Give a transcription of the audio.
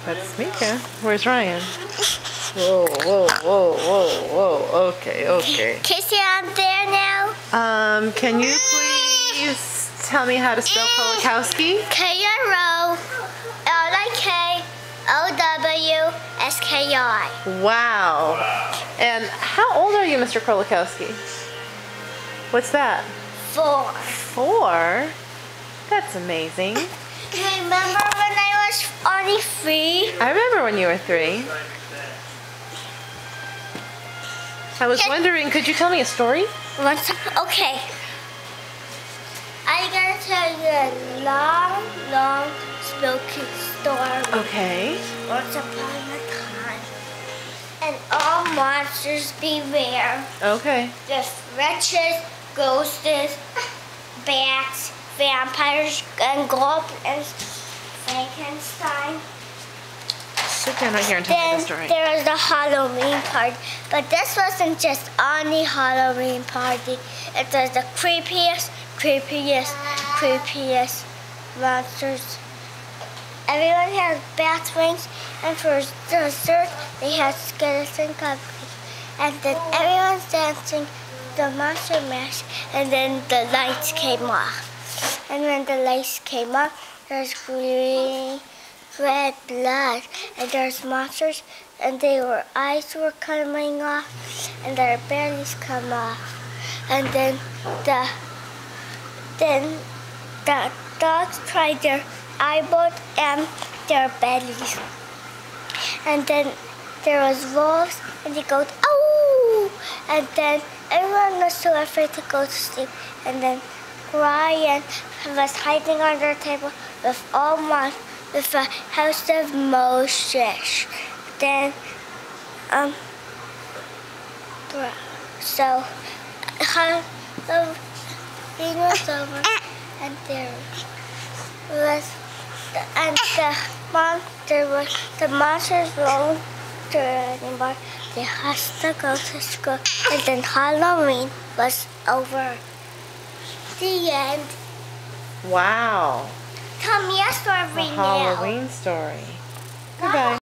That's Mika. Where's Ryan? Whoa, whoa, whoa, whoa, whoa. Okay, okay. Kissy, I'm there now. Can you please tell me how to spell Krolikowski? K-R-O-L-I-K-O-W-S-K-I. Wow. And how old are you, Mr. Krolikowski? What's that? 4. 4? That's amazing. Remember when I was only 3? I remember when you were 3. I was wondering, could you tell me a story? Okay. I'm gonna tell you a long, long spooky story. Okay. Once upon a time, and all monsters beware. Okay. There's wretches, ghosts, bats, vampires, and goblins, Frankenstein. Sit down right here and tell me the story. Then there was the Halloween party, but this wasn't just any Halloween party. It was the creepiest monsters. Everyone had bat wings, and for dessert they had skeleton cupcakes. And then everyone's dancing the monster mash, and then the lights came off. And when the lights came off, there's green, red blood, and there's monsters, and their eyes were coming off, and their bellies come off. And then the dogs tried their eyeballs and their bellies. And then there was wolves, and they go, "Oh!" And then everyone was so afraid to go to sleep. And then Ryan was hiding under a table with with a house of Moses. Then, so Halloween was over, and there was, and the monsters won't do it anymore. They had to go to school, and then Halloween was over. The end. Wow. Tell me a story now. Halloween story. Goodbye.